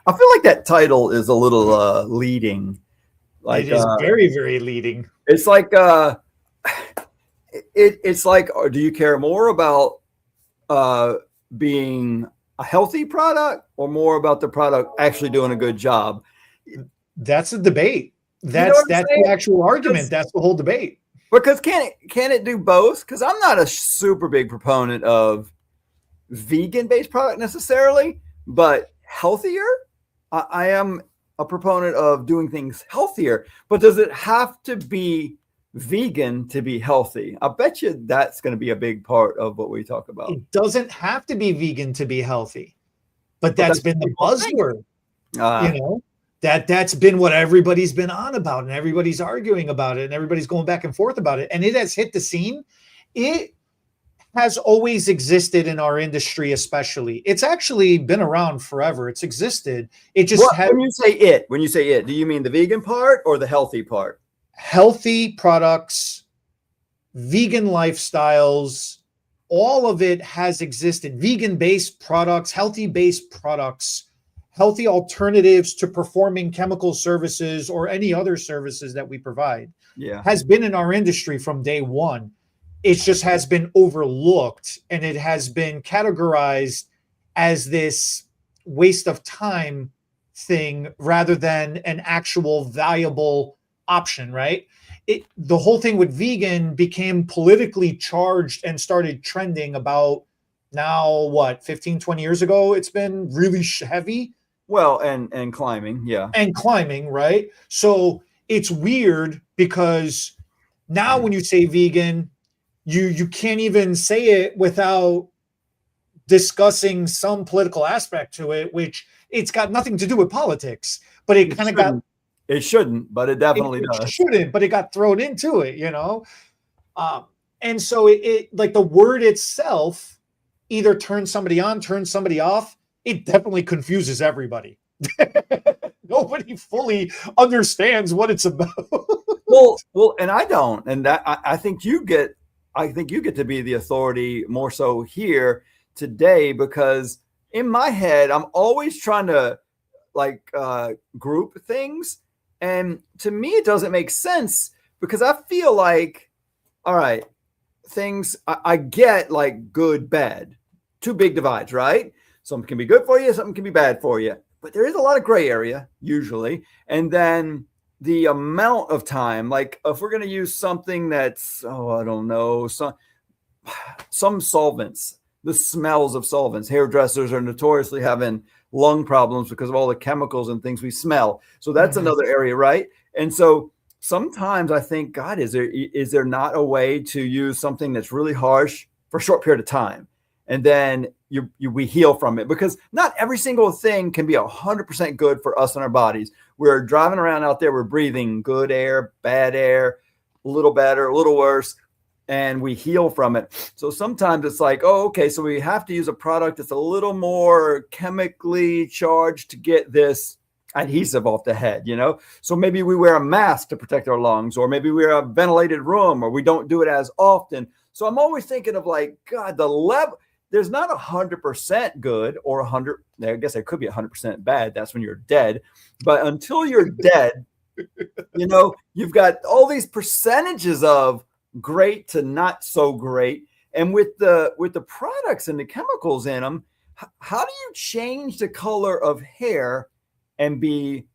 I feel like that title is a little leading. It Like is very, very leading. it's like it's like, do you care more about uh, being a healthy product or more about the product actually doing a good job? That's a debate. You know what I'm That's the saying? actual argument. That's the whole debate. Because can it do both? Because I'm not a super big proponent of vegan based product necessarily, but healthier. I am a proponent of doing things healthier, but does it have to be vegan to be healthy? I bet you that's going to be a big part of what we talk about. It doesn't have to be vegan to be healthy, but But that's that's been what the people think. buzzword. You know, that's been what everybody's been on about, and everybody's arguing about it, and everybody's going back and forth about it, and it has hit the scene. It has always existed in our industry, especially. It's actually been around forever. It's existed. It just What has when you say it, do you mean the vegan part or the healthy part? healthy products, vegan lifestyles, all of it has existed. Vegan based products, healthy based products, healthy alternatives to performing chemical services or any other services that we provide Yeah. has been in our industry from day one. It just has been overlooked, and it has been categorized as this waste of time thing rather than an actual valuable option, right? The whole thing with vegan became politically charged and started trending about now, what, 15, 20 years ago. It's been really heavy. Well, and climbing, yeah. And climbing, right? So it's weird because now when you say vegan, you can't even say it without discussing some political aspect to it, which it's got nothing to do with politics, but it kind of got It shouldn't, but it definitely it does. shouldn't, but it got thrown into it, you know. And so it like the word itself either turns somebody on, turns somebody off. It definitely confuses everybody. Nobody fully understands what it's about. well, and I don't, and that I think you get. I think you get to be the authority more so here today because in my head I'm always trying to like group things, and to me it doesn't make sense because I feel like, all right, things I get like good, bad, two big divides, right? Something can be good for you, something can be bad for you, but there is a lot of gray area usually, and then the amount of time, like if we're going to use something that's, oh, I don't know, some solvents, the smells of solvents, hairdressers are notoriously having lung problems because of all the chemicals and things we smell. So that's another area, right? And so sometimes I think, God, is there not a way to use something that's really harsh for a short period of time, and then we heal from it? Because not every single thing can be 100% good for us and our bodies. We're driving around out there, we're breathing good air, bad air, a little better, a little worse, and we heal from it. So sometimes it's like, oh, okay, so we have to use a product that's a little more chemically charged to get this adhesive off the head, you know? So maybe we wear a mask to protect our lungs, or maybe we're a ventilated room, or we don't do it as often. So I'm always thinking of like, God, the level, there's not 100% good or 100. I guess it could be 100% bad. That's when you're dead. But until you're dead, you know, you've got all these percentages of great to not so great. And with the products and the chemicals in them, how do you change the color of hair and be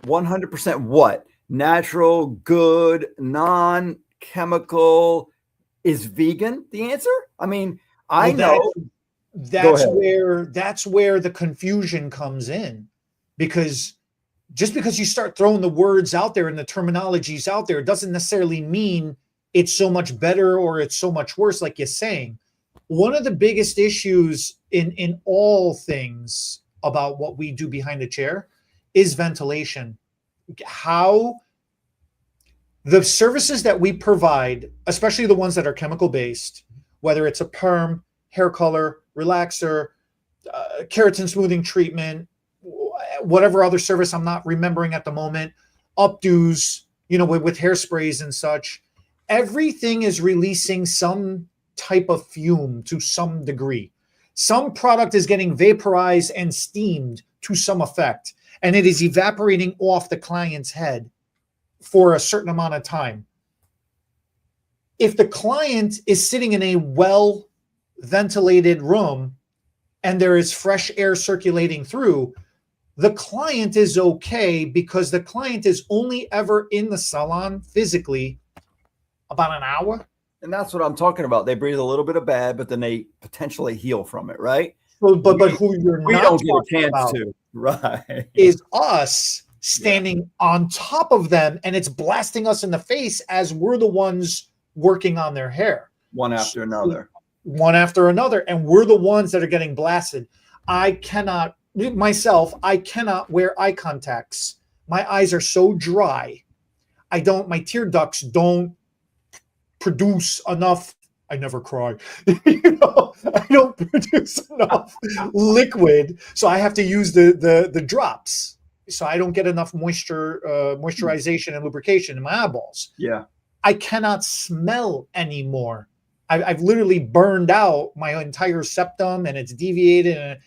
100% what? Natural, good, non-chemical. Is vegan the answer? I mean, I know. That's where the confusion comes in, because just because you start throwing the words out there and the terminologies out there, it doesn't necessarily mean it's so much better or it's so much worse, like you're saying. One of the biggest issues in all things about what we do behind the chair is ventilation. How the services that we provide, especially the ones that are chemical based, whether it's a perm, hair color, relaxer, keratin smoothing treatment, whatever other service I'm not remembering at the moment, updos, with hairsprays and such, everything is releasing some type of fume to some degree. Some product is getting vaporized and steamed to some effect, and it is evaporating off the client's head for a certain amount of time. If the client is sitting in a well ventilated room and there is fresh air circulating through, the client is okay, because the client is only ever in the salon physically about an hour. And that's what I'm talking about. They breathe a little bit of bad, but then they potentially heal from it, right? But who you're We not don't get a talking chance about to, right? is us standing on top of them, and it's blasting us in the face as we're the ones working on their hair. One after another. One after another, and we're the ones that are getting blasted. I cannot wear eye contacts. My eyes are so dry. My tear ducts don't produce enough. I never cry. I don't produce enough liquid, so I have to use the drops, so I don't get enough moisturization and lubrication in my eyeballs. Yeah. I cannot smell anymore. I've literally burned out my entire septum, and it's deviated, and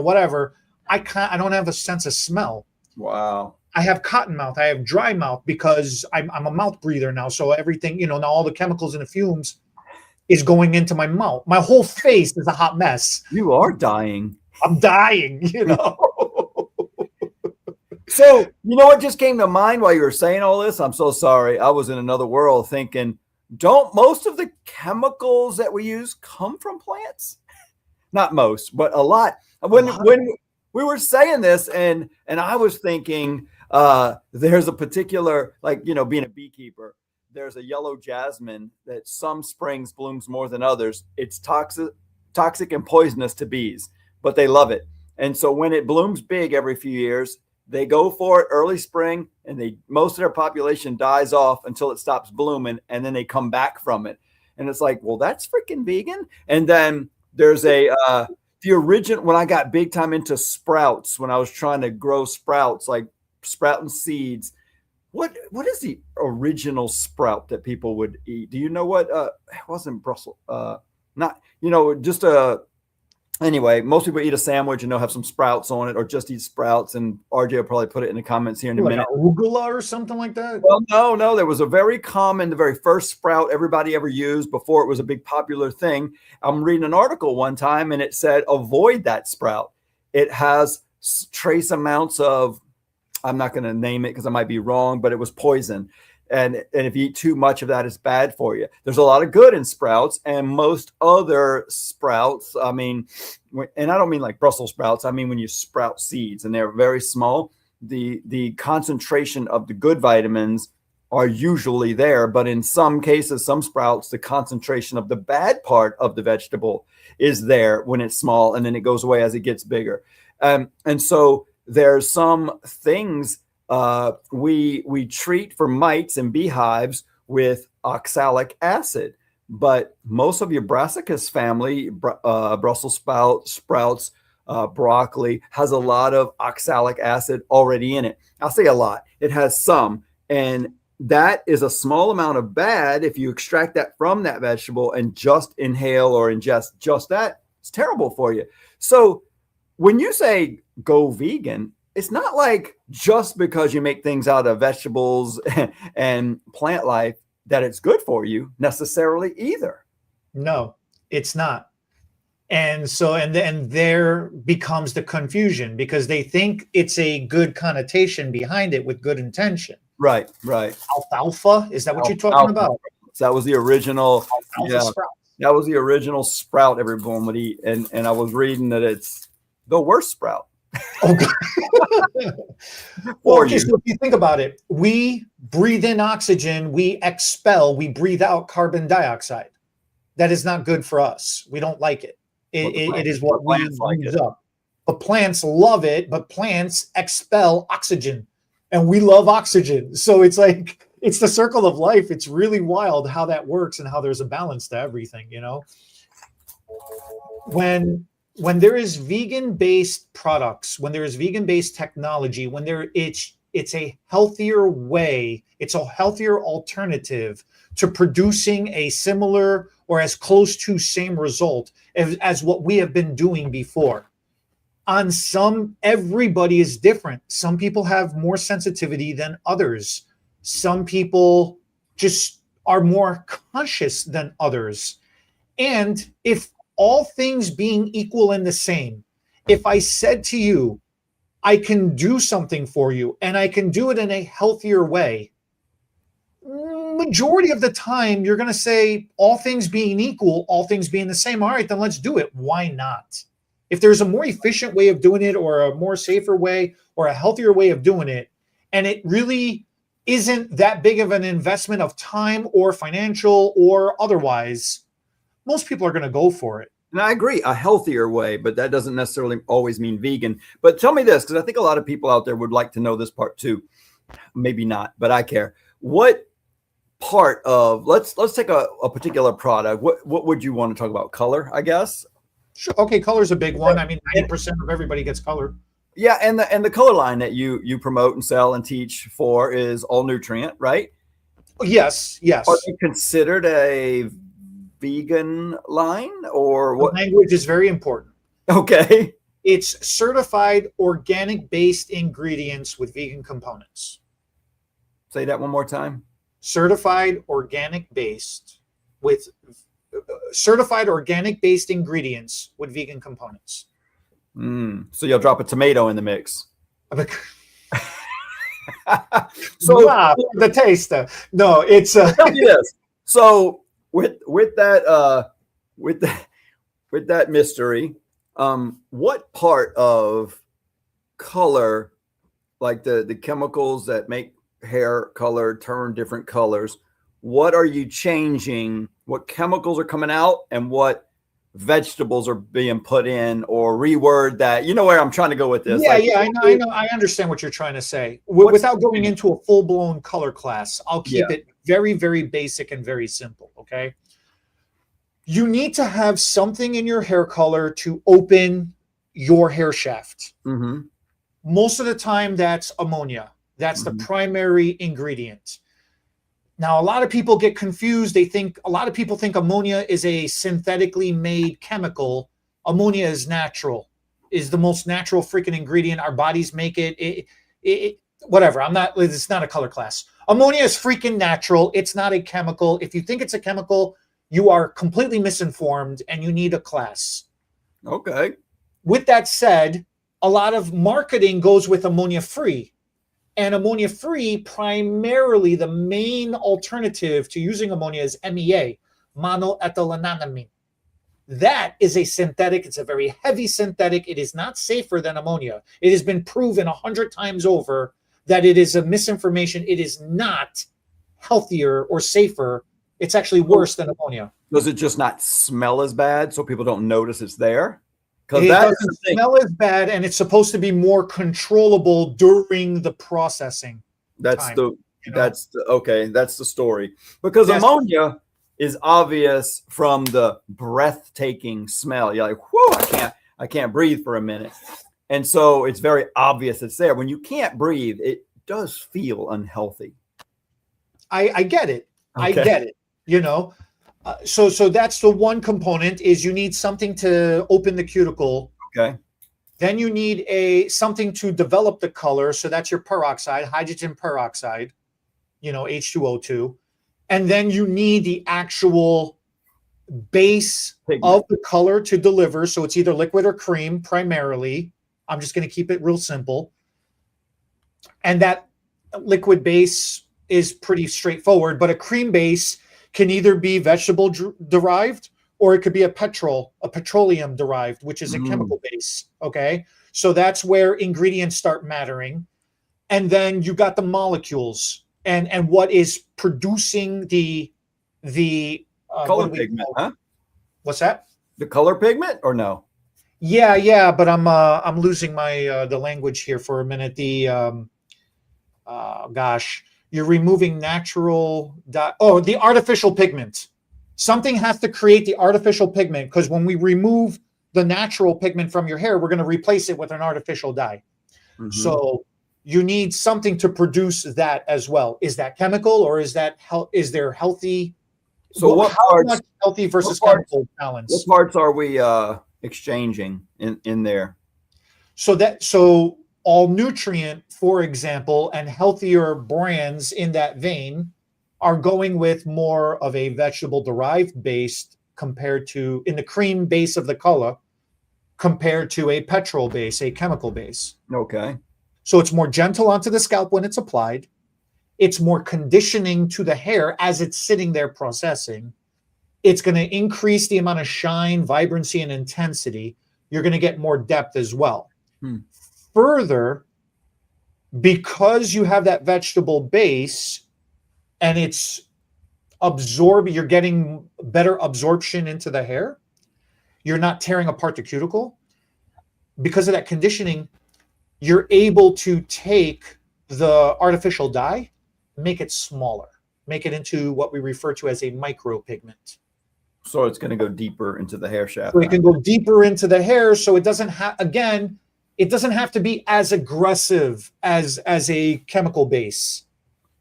whatever. I don't have a sense of smell. Wow. I have cotton mouth. I have dry mouth because I'm a mouth breather now. So everything, now all the chemicals and the fumes is going into my mouth. My whole face is a hot mess. You are dying. I'm dying, So, you know what just came to mind while you were saying all this? I'm so sorry. I was in another world thinking, don't most of the chemicals that we use come from plants? Not most, but a lot. When we were saying this, and I was thinking, there's a particular, being a beekeeper, there's a yellow jasmine that some springs blooms more than others. It's toxic and poisonous to bees, but they love it. And so when it blooms big every few years, they go for it early spring, and most of their population dies off until it stops blooming, and then they come back from it. And it's like, well, that's freaking vegan. And then there's the original, when I got big time into sprouts, when I was trying to grow sprouts, like sprouting seeds, what is the original sprout that people would eat? Do you know what? It wasn't Brussels. Anyway, most people eat a sandwich and they'll have some sprouts on it, or just eat sprouts. And RJ will probably put it in the comments here in a minute. Arugula or something like that? Well, no. There was a very common, the very first sprout everybody ever used before it was a big popular thing. I'm reading an article one time, and it said, avoid that sprout. It has trace amounts of, I'm not going to name it because I might be wrong, but it was poison. And if you eat too much of that, it's bad for you. There's a lot of good in sprouts, and most other sprouts, I mean, and I don't mean like Brussels sprouts. I mean, when you sprout seeds and they're very small, the concentration of the good vitamins are usually there. But in some cases, some sprouts, the concentration of the bad part of the vegetable is there when it's small, and then it goes away as it gets bigger. And so there's some things we treat for mites and beehives with oxalic acid, but most of your brassicas family, Brussels sprouts, broccoli, has a lot of oxalic acid already in it. I'll say a lot. It has some, and that is a small amount of bad. If you extract that from that vegetable and just inhale or ingest just that, it's terrible for you. So when you say go vegan, it's not like just because you make things out of vegetables and plant life that it's good for you necessarily either. No, it's not. And so, and there becomes the confusion, because they think it's a good connotation behind it with good intention. Right. Alfalfa, is that what you're talking about? So that was the original. Sprout. That was the original sprout everyone would eat. And I was reading that it's the worst sprout. Oh, God. Well, okay, so if you think about it, we breathe in oxygen, we breathe out carbon dioxide. That is not good for us. We don't like it. It is what we use up. But plants love it, but plants expel oxygen, and we love oxygen. So it's like, it's the circle of life. It's really wild how that works and how there's a balance to everything, When there is vegan-based products, when there is vegan-based technology, it's a healthier way, it's a healthier alternative to producing a similar or as close to same result as what we have been doing before. On some, everybody is different. Some people have more sensitivity than others. Some people just are more conscious than others. And if all things being equal and the same, if I said to you, I can do something for you and I can do it in a healthier way, majority of the time you're going to say, all things being equal, all things being the same, all right, then let's do it. Why not? If there's a more efficient way of doing it, or a more safer way, or a healthier way of doing it, and it really isn't that big of an investment of time or financial or otherwise, most people are going to go for it. And I agree, a healthier way, but that doesn't necessarily always mean vegan. But tell me this, because I think a lot of people out there would like to know this part too. Maybe not, but I care. What part of, let's take a particular product. What would you want to talk about? Color, I guess. Sure. Okay, color's a big one. I mean, 90% of everybody gets color. Yeah, and the color line that you promote and sell and teach for is all nutrient, right? Yes. Are you considered a vegan line, or what? The language is very important. Okay. It's certified organic based ingredients with vegan components. Say that one more time. Certified organic based ingredients with vegan components. So you'll drop a tomato in the mix. So the taste. No, it's tell me this. So with that mystery, what part of color, like the chemicals that make hair color turn different colors, what are you changing? What chemicals are coming out, and what vegetables are being put in, or reword that? You know where I'm trying to go with this. Yeah, I know. I understand what you're trying to say. Without going into a full-blown color class, I'll keep it very, very basic and very simple, okay? You need to have something in your hair color to open your hair shaft. Mm-hmm. Most of the time, that's ammonia. That's the primary ingredient. Now, a lot of people get confused. A lot of people think ammonia is a synthetically made chemical. Ammonia is natural, is the most natural freaking ingredient. Our bodies make it. Whatever. It's not a color class. Ammonia is freaking natural. It's not a chemical. If you think it's a chemical, you are completely misinformed and you need a class. Okay. With that said, a lot of marketing goes with ammonia free. And ammonia free, primarily the main alternative to using ammonia is MEA, monoethylenamine. That is a synthetic. It's a very heavy synthetic. It is not safer than ammonia. It has been proven 100 times over that it is a misinformation. It is not healthier or safer. It's actually worse than ammonia. Does it just not smell as bad so people don't notice it's there? It doesn't smell as bad, and it's supposed to be more controllable during the processing. That's the story. Because ammonia is obvious from the breathtaking smell. You're like, whoa, I can't breathe for a minute. And so it's very obvious it's there. When you can't breathe, it does feel unhealthy. I get it. Okay. I get it. You know, so that's the one component, is you need something to open the cuticle. Okay. Then you need something to develop the color. So that's your peroxide, hydrogen peroxide, H2O2. And then you need the actual base of the color to deliver. So it's either liquid or cream primarily. I'm just going to keep it real simple. And that liquid base is pretty straightforward, but a cream base can either be vegetable derived, or it could be a petroleum derived, which is a chemical base. Okay. So that's where ingredients start mattering. And then you got the molecules and what is producing the color pigment, huh? What's that? The color pigment, or no? Yeah, but I'm losing my the language here for a minute. You're removing the artificial pigment. Something has to create the artificial pigment, because when we remove the natural pigment from your hair, we're going to replace it with an artificial dye. Mm-hmm. So you need something to produce that as well. Is that chemical, or is there healthy? So how much healthy versus chemical balance? What parts are we exchanging in there? So all nutrient, for example, and healthier brands in that vein are going with more of a vegetable derived based compared to in the cream base of the color compared to a petrol base, a chemical base. Okay. So it's more gentle onto the scalp when it's applied. It's more conditioning to the hair as it's sitting there processing. It's going to increase the amount of shine, vibrancy, and intensity. You're going to get more depth as well. Further, because you have that vegetable base and it's absorbing, you're getting better absorption into the hair. You're not tearing apart the cuticle. Because of that conditioning, you're able to take the artificial dye, make it smaller, make it into what we refer to as a micropigment. So it's going to go deeper into the hair shaft. So it can go deeper into the hair. So it doesn't have, again, it doesn't have to be as aggressive as a chemical base,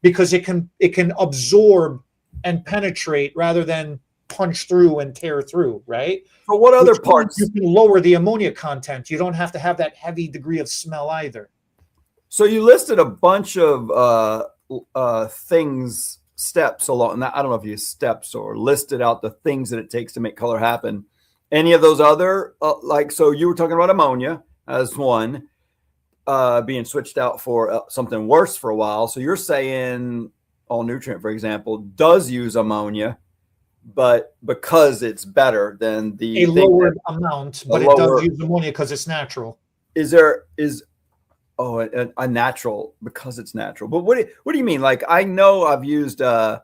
because it can absorb and penetrate rather than punch through and tear through, right? So what other parts? You can lower the ammonia content. You don't have to have that heavy degree of smell either. So you listed a bunch of things, steps along. I don't know if you steps or listed out the things that it takes to make color happen. Any of those other, so you were talking about ammonia as one, being switched out for something worse for a while. So you're saying all nutrient, for example, does use ammonia, but because it's better than the lowered amount, but it does use ammonia because it's natural. A natural, because it's natural. But what do you mean? Like, I know I've used the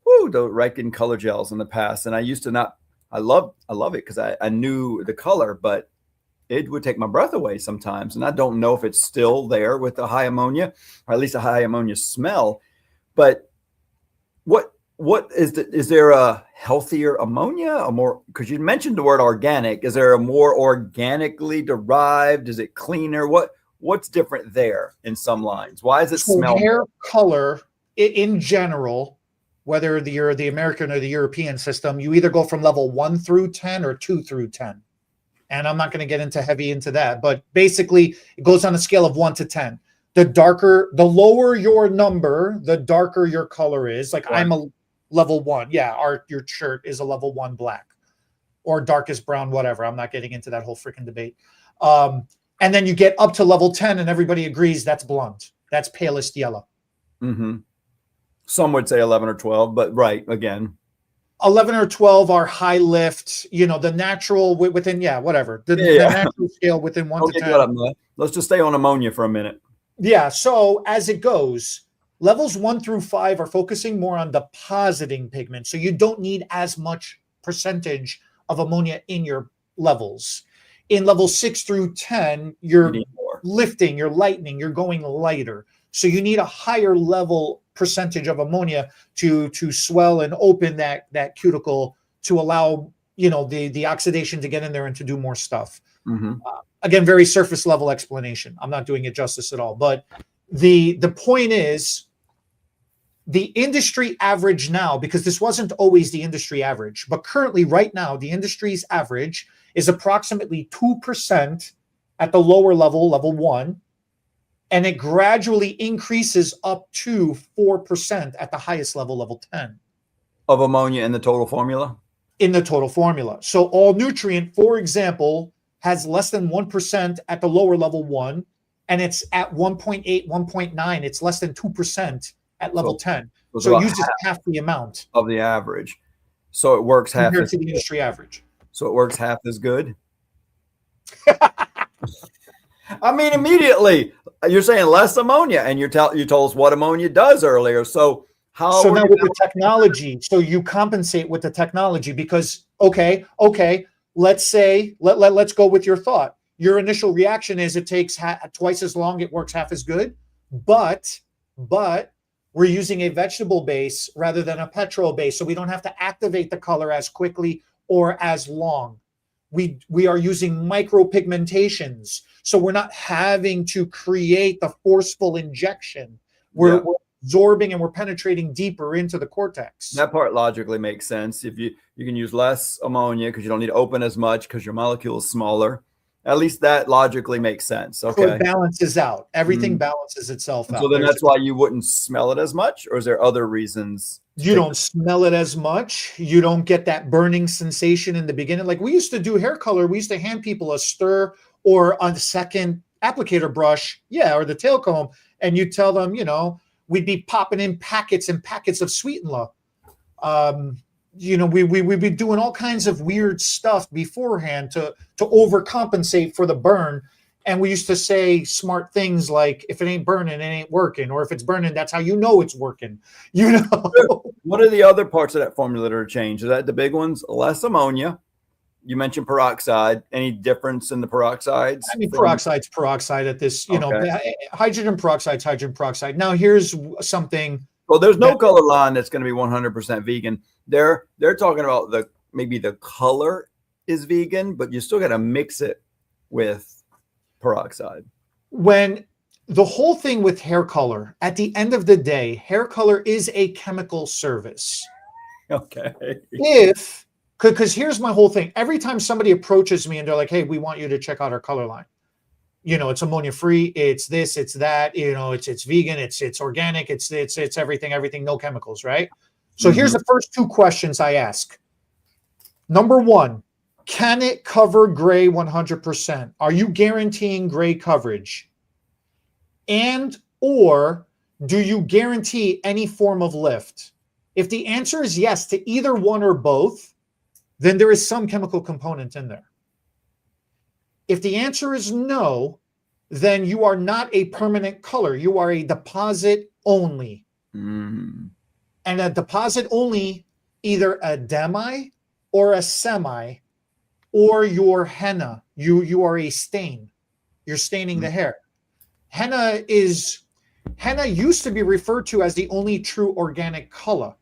Reichen color gels in the past, and I used to not. I love it because I knew the color, but it would take my breath away sometimes, and I don't know if it's still there with the high ammonia, or at least a high ammonia smell. But what is there a healthier ammonia, a more, because you mentioned the word organic? Is there a more organically derived? Is it cleaner? What's different there in some lines? Why does it smell? Hair color in general, whether you're the American or the European system, you either go from level 1 through 10 or 2 through 10. And I'm not going to get into that, but basically it goes on a scale of 1 to 10. The lower your number, the darker your color is. Like, right. I'm a level 1. Yeah, your shirt is a level 1 black or darkest brown, whatever. I'm not getting into that whole freaking debate. And then you get up to level 10 and everybody agrees that's blonde. That's palest yellow. Mm-hmm. Some would say 11 or 12, but right, again. 11 or 12 are high lift, the natural within, whatever. The natural scale within 1 to 10. Let's just stay on ammonia for a minute. Yeah, so as it goes, levels 1 through 5 are focusing more on depositing pigment. So you don't need as much percentage of ammonia in your levels. In level 6 through 10, you're lifting, you're lightening, you're going lighter. So you need a higher level percentage of ammonia to swell and open that cuticle to allow, the oxidation to get in there and to do more stuff. Mm-hmm. Again, very surface level explanation. I'm not doing it justice at all. But the point is, the industry average now, because this wasn't always the industry average, but currently right now, the industry's average is approximately 2% at the lower level, level 1, and it gradually increases up to 4% at the highest level, level 10. Of ammonia in the total formula? In the total formula. So all nutrient, for example, has less than 1% at the lower level 1, and it's at 1.8, 1.9. It's less than 2% at level 10. So it uses half the amount of the average. So it works half compared to the industry average. So it works half as good. I mean, immediately you're saying less ammonia, and you told us what ammonia does earlier. So how? So now with the technology, so you compensate with the technology because okay, let's say let's go with your thought. Your initial reaction is it takes twice as long, it works half as good, but we're using a vegetable base rather than a petrol base, so we don't have to activate the color as quickly or as long. We are using micropigmentations, so we're not having to create the forceful injection. We're absorbing and we're penetrating deeper into the cortex. That part logically makes sense. If you can use less ammonia because you don't need to open as much because your molecule is smaller, At least that logically makes sense. So Okay. it balances out. Everything Mhm. balances itself And out. so then that's why you wouldn't smell it as much, or is there other reasons? You don't smell it as much. You don't get that burning sensation in the beginning. Like we used to do hair color, we used to hand people a stir or a second applicator brush, or the tail comb, and you tell them, we'd be popping in packets and packets of Sweet and Low. We'd be doing all kinds of weird stuff beforehand to overcompensate for the burn. And we used to say smart things like, if it ain't burning, it ain't working. Or if it's burning, that's how you know it's working. What are the other parts of that formula that are changed? Is that the big ones? Less ammonia. You mentioned peroxide. Any difference in the peroxides? I mean, peroxide's peroxide at this, hydrogen peroxide's hydrogen peroxide. Now, here's something. Well, there's no color line that's going to be 100% vegan. They're talking about maybe the color is vegan, but you still got to mix it with peroxide. When the whole thing with hair color, at the end of the day, hair color is a chemical service. Okay. Because here's my whole thing. Every time somebody approaches me and they're like, hey, we want you to check out our color line. It's ammonia free, it's this, it's that, it's vegan, it's organic, it's everything, no chemicals, right? So here's the first two questions I ask. Number one, can it cover gray 100%? Are you guaranteeing gray coverage? And or do you guarantee any form of lift? If the answer is yes to either one or both, then there is some chemical component in there. If the answer is no, then you are not a permanent color. You are a deposit only. And a deposit only, either a demi or a semi, or your henna. You are a stain. You're staining the hair. Henna used to be referred to as the only true organic color.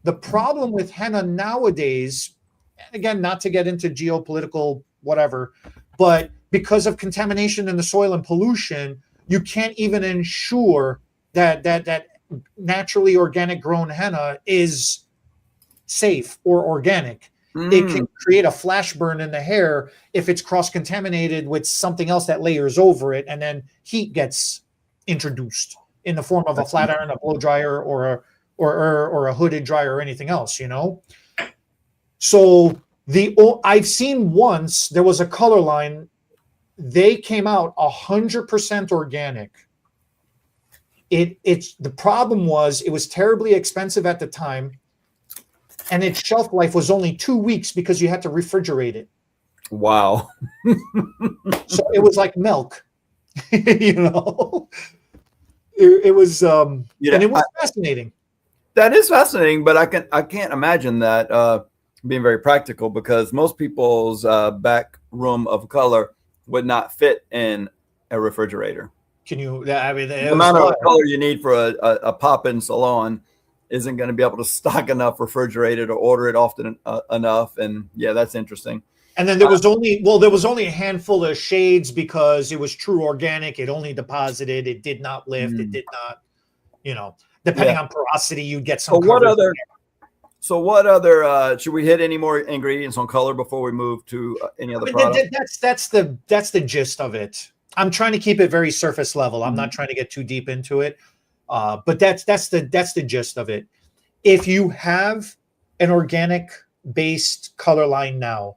The problem with henna nowadays, again, not to get into geopolitical whatever, but because of contamination in the soil and pollution, you can't even ensure that naturally organic grown henna is safe or organic. It can create a flash burn in the hair if it's cross-contaminated with something else that layers over it, and then heat gets introduced in the form of a flat iron, a blow dryer, or a hooded dryer, or anything else, So I've seen once there was a color line. They came out 100% organic. The problem was it was terribly expensive at the time, and its shelf life was only 2 weeks because you had to refrigerate it. Wow. So it was like milk, It was and it was fascinating. That is fascinating, but I can't imagine that being very practical, because most people's back room of color would not fit in a refrigerator. Can you? I mean, the amount of color you need for a pop-in salon isn't going to be able to stock enough refrigerated or order it often enough. And yeah, that's interesting. And then there was only a handful of shades because it was true organic. It only deposited. It did not lift. It did not, depending on porosity, you'd get some. So what other should we hit any more ingredients on color before we move to any other product? That's the gist of it. I'm trying to keep it very surface level. I'm not trying to get too deep into it. But that's the gist of it. If you have an organic based color line now,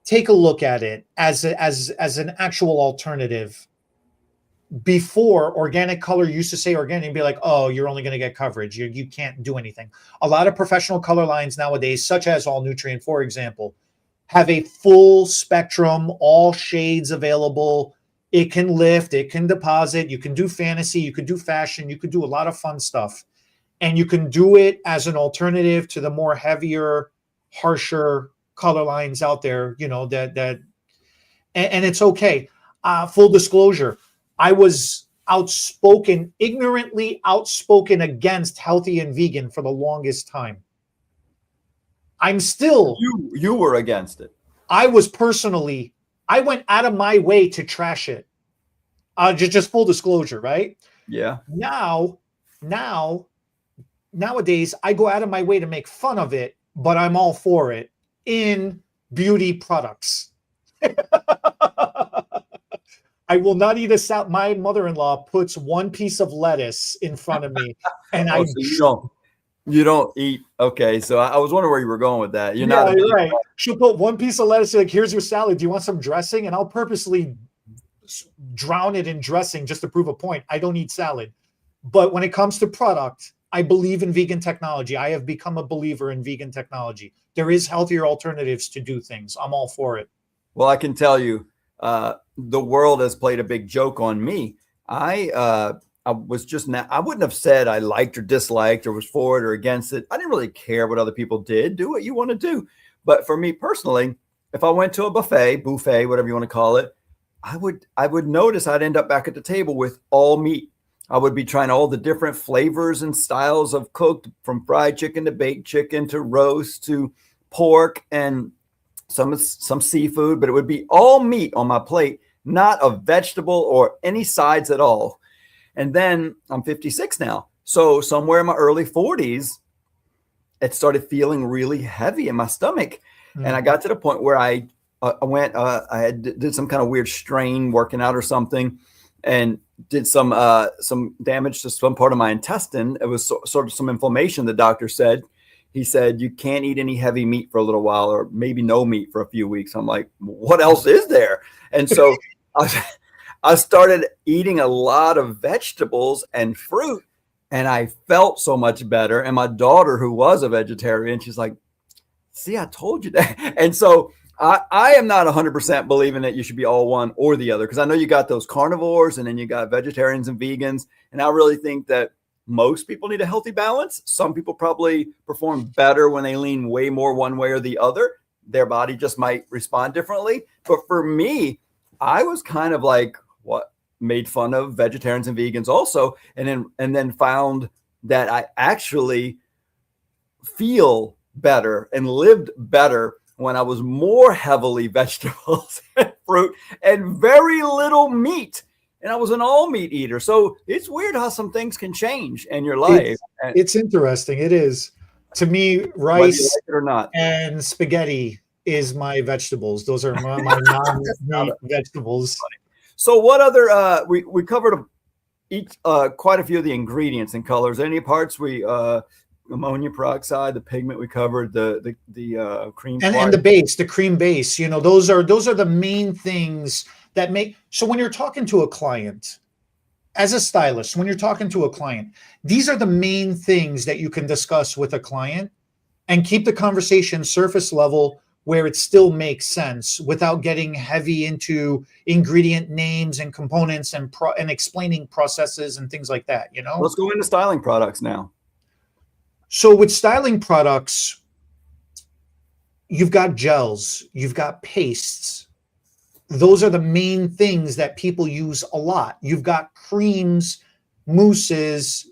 take a look at it as an actual alternative. Before, organic color used to say organic and be like, oh, you're only going to get coverage. You can't do anything. A lot of professional color lines nowadays, such as All Nutrient, for example, have a full spectrum, all shades available. It can lift, it can deposit, you can do fantasy, you could do fashion, you could do a lot of fun stuff. And you can do it as an alternative to the more heavier, harsher color lines out there, and it's okay. Full disclosure, I was ignorantly outspoken against healthy and vegan for the longest time. I'm still. You were against it. I went out of my way to trash it. Just full disclosure, right? Yeah. Nowadays, I go out of my way to make fun of it, but I'm all for it in beauty products. I will not eat a salad. My mother-in-law puts one piece of lettuce in front of me, and Oh, so you don't eat. Okay, so I was wondering where you were going with that. You're not yeah, a you're big. right. She'll put one piece of lettuce, like, here's your salad. Do you want some dressing? And I'll purposely drown it in dressing just to prove a point. I don't eat salad. But when it comes to product, I believe in vegan technology. I have become a believer in vegan technology. There is healthier alternatives to do things. I'm all for it. Well, I can tell you, the world has played a big joke on me. I was just not, I wouldn't have said I liked or disliked or was for it or against it. I didn't really care what other people did. Do what you want to do. But for me personally, if I went to a buffet, whatever you want to call it, I would notice I'd end up back at the table with all meat. I would be trying all the different flavors and styles of cooked, from fried chicken to baked chicken to roast to pork and some seafood, but it would be all meat on my plate, not a vegetable or any sides at all. And then I'm 56 now. So somewhere in my early 40s, it started feeling really heavy in my stomach. And I got to the point where I did some kind of weird strain working out or something, and did some damage to some part of my intestine. It was sort of some inflammation. The doctor said, he said, you can't eat any heavy meat for a little while, or maybe no meat for a few weeks. I'm like, what else is there? And so I started eating a lot of vegetables and fruit, and I felt so much better. And my daughter, who was a vegetarian, she's like, see, I told you that. And so I am not 100% believing that you should be all one or the other, because I know you got those carnivores and then you got vegetarians and vegans. And I really think that most people need a healthy balance. Some people probably perform better when they lean way more one way or the other. Their body just might respond differently. But for me, I was kind of like, what, made fun of vegetarians and vegans also, and then found that I actually feel better and lived better when I was more heavily vegetables and fruit and very little meat. And I was an all meat eater. So it's weird how some things can change in your life. It's interesting. It is. To me, Whether you rice like it or not. and spaghetti is my vegetables. Those are my non-meat vegetables. So what other we covered quite a few of the ingredients and colors. Any parts ammonia peroxide, the pigment we covered, the cream And the base, the cream base, those are the main things that make. So when you're talking to a client, as a stylist, when you're talking to a client, these are the main things that you can discuss with a client and keep the conversation surface level, where it still makes sense without getting heavy into ingredient names and components and explaining processes and things like that. Let's go into styling products now. So with styling products, you've got gels, you've got pastes. Those are the main things that people use a lot. You've got creams, mousses,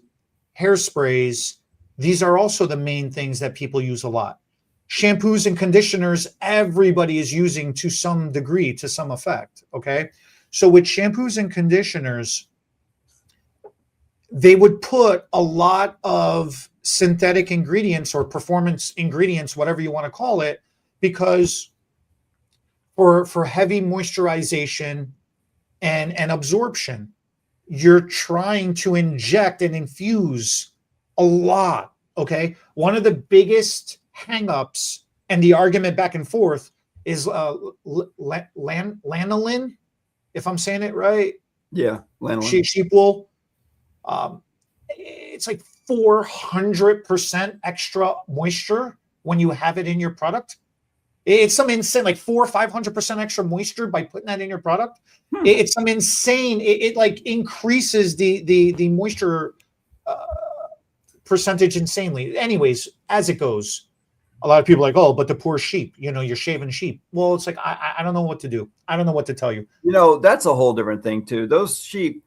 hairsprays. These are also the main things that people use a lot. Shampoos and conditioners, everybody is using to some degree, to some effect. Okay. So with shampoos and conditioners, they would put a lot of synthetic ingredients or performance ingredients, whatever you want to call it, because for heavy moisturization and absorption, you're trying to inject and infuse a lot. Okay. One of the biggest hangups and the argument back and forth is lanolin, if I'm saying it right. Yeah, lanolin. Sheep wool. It's like 400% extra moisture when you have it in your product. It's some insane, like 400 or 500% extra moisture by putting that in your product. It's some insane. It like increases the moisture percentage insanely. Anyways, as it goes, a lot of people are like, oh, but the poor sheep, you're shaving sheep. Well, it's like, I don't know what to do. I don't know what to tell you. That's a whole different thing too. Those sheep,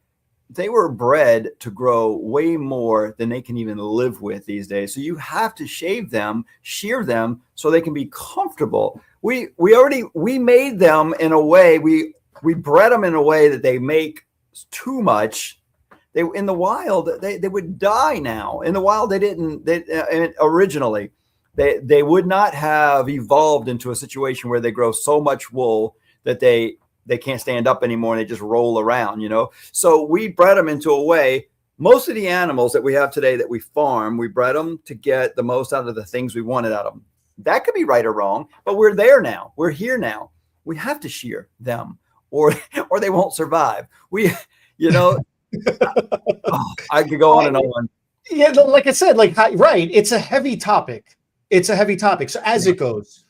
they were bred to grow way more than they can even live with these days. So you have to shave them, shear them, so they can be comfortable. We made them in a way, we bred them in a way that they make too much. In the wild, they would die now. In the wild, originally, they would not have evolved into a situation where they grow so much wool that they they can't stand up anymore and they just roll around, you know? So we bred them into a way. Most of the animals that we have today that we farm, we bred them to get the most out of the things we wanted out of them. That could be right or wrong, but we're there now. We're here now. We have to shear them or they won't survive. We, you know, I could go on and on. Yeah, like I said, right. It's a heavy topic. So as it goes,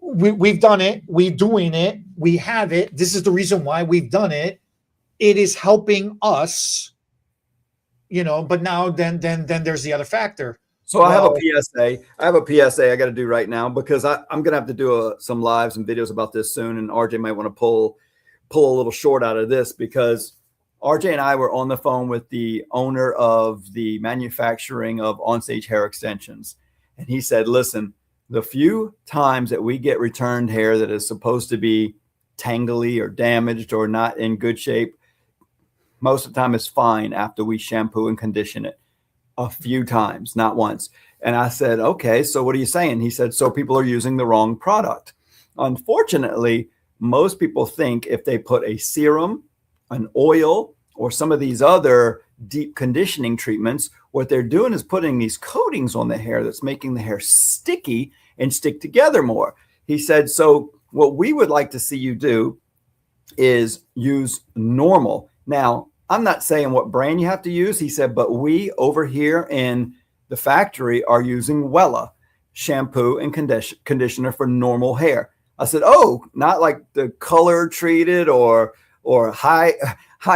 we've done it. We're doing it. We have it. This is the reason why we've done it. It is helping us, you know, but now then there's the other factor. So I have a PSA. I got to do right now because I'm going to have to do some lives and videos about this soon. And RJ might want to pull a little short out of this because RJ and I were on the phone with the owner of the manufacturing of onstage hair extensions. And he said, listen, the few times that we get returned hair that is supposed to be tangly or damaged or not in good shape, most of the time it's fine after we shampoo and condition it. A few times, not once. And I said, okay, so what are you saying? He said, so people are using the wrong product. Unfortunately, most people think if they put a serum, an oil, or some of these other deep conditioning treatments, what they're doing is putting these coatings on the hair that's making the hair sticky and stick together more. He said, so what we would like to see you do is use normal. Now, I'm not saying what brand you have to use. He said, but we over here in the factory are using Wella shampoo and conditioner for normal hair. I said, oh, not like the color treated or high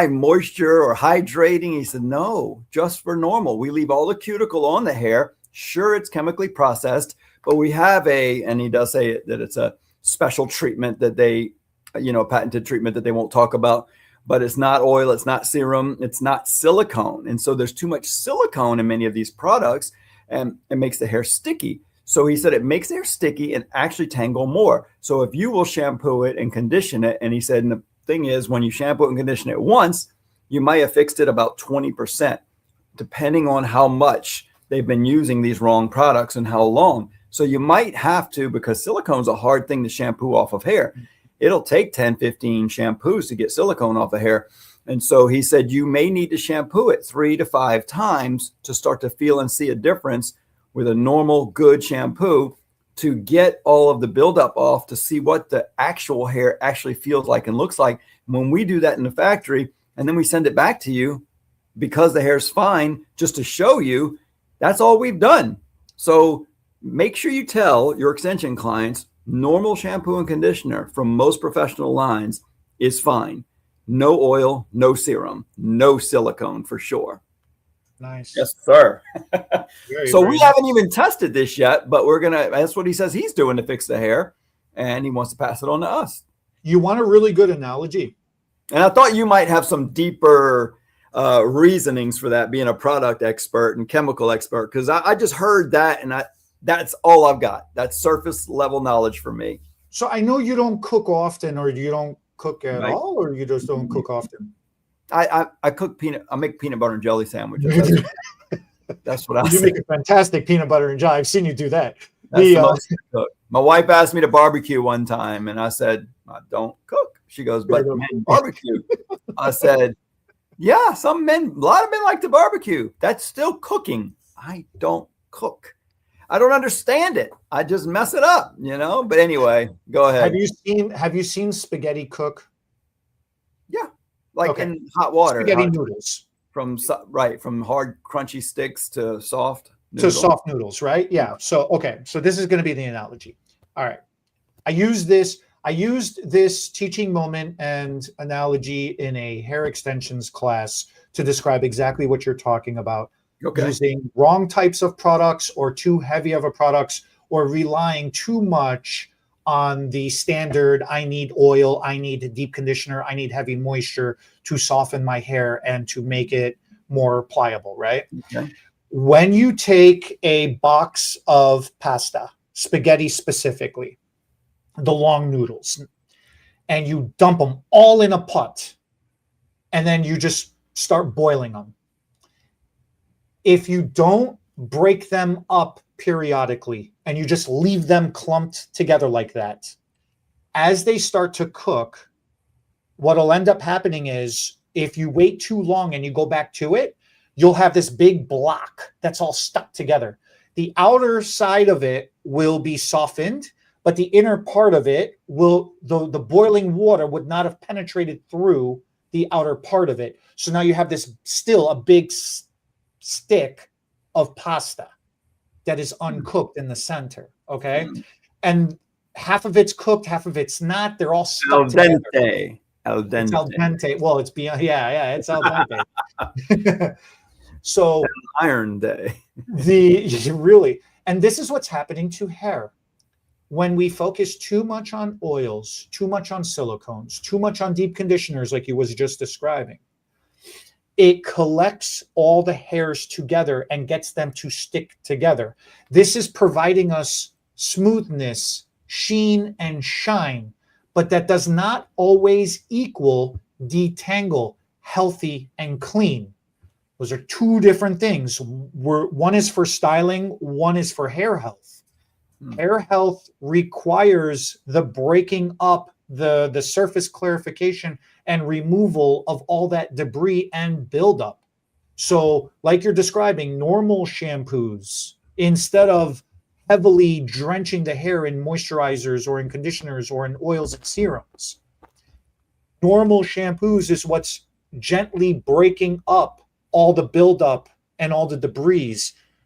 moisture or hydrating. He said, no, just for normal. We leave all the cuticle on the hair. Sure, it's chemically processed, but we have and he does say that it's a special treatment that they, patented treatment that they won't talk about. But it's not oil, it's not serum, it's not silicone. And so there's too much silicone in many of these products and it makes the hair sticky. So he said it makes the hair sticky and actually tangle more. So if you will shampoo it and condition it, and he said, and the thing is, when you shampoo it and condition it once, you might have fixed it about 20%, depending on how much they've been using these wrong products and how long. So you might have to, because silicone is a hard thing to shampoo off of hair. It'll take 10, 15 shampoos to get silicone off the hair. And so he said, you may need to shampoo it 3 to 5 times to start to feel and see a difference with a normal, good shampoo to get all of the buildup off to see what the actual hair actually feels like and looks like. When we do that in the factory and then we send it back to you because the hair's fine, just to show you, that's all we've done. So make sure you tell your extension clients, normal shampoo and conditioner from most professional lines is fine. No oil, no serum, no silicone for sure. Nice. Yes, sir. So we nice. haven't even tested this yet, but that's what he says he's doing to fix the hair. And he wants to pass it on to us. You want a really good analogy? And I thought you might have some deeper reasonings for that, being a product expert and chemical expert, because I just heard that and that's all I've got. That's surface level knowledge for me. So I know you don't cook often, or you don't cook at all, or you just don't cook often. I cook I make peanut butter and jelly sandwiches. That's what I You make a fantastic peanut butter and jelly. I've seen you do that. My wife asked me to barbecue one time, and I said, I don't cook. She goes, but men barbecue. I said, yeah, a lot of men like to barbecue. That's still cooking. I don't cook. I don't understand it. I just mess it up, But anyway, go ahead. Have you seen spaghetti cook? Yeah, in hot water. Spaghetti noodles. From hard crunchy sticks to soft noodles. To soft noodles, right? Yeah. So this is going to be the analogy. All right. I used this teaching moment and analogy in a hair extensions class to describe exactly what you're talking about. Okay. Using wrong types of products or too heavy of a products, or relying too much on the standard, I need oil, I need a deep conditioner, I need heavy moisture to soften my hair and to make it more pliable, right? Okay. When you take a box of pasta, spaghetti specifically, the long noodles, and you dump them all in a pot, and then you just start boiling them. If you don't break them up periodically and you just leave them clumped together like that, as they start to cook, what'll end up happening is if you wait too long and you go back to it, you'll have this big block that's all stuck together. The outer side of it will be softened, but the inner part of it will, the boiling water would not have penetrated through the outer part of it. So now you have this still a big stick of pasta that is uncooked in the center. Okay. And half of it's cooked, half of it's not. They're all stuck together. Al dente. It's al dente. Well, it's beyond. Yeah, it's al dente. So Iron Day. Really, and this is what's happening to hair. When we focus too much on oils, too much on silicones, too much on deep conditioners, like you was just describing, it collects all the hairs together and gets them to stick together. This is providing us smoothness, sheen, and shine, but that does not always equal detangle, healthy, and clean. Those are two different things. One is for styling, one is for hair health. Hair health requires the breaking up, the surface clarification and removal of all that debris and buildup. So like you're describing, normal shampoos, instead of heavily drenching the hair in moisturizers or in conditioners or in oils and serums, normal shampoos is what's gently breaking up all the buildup and all the debris,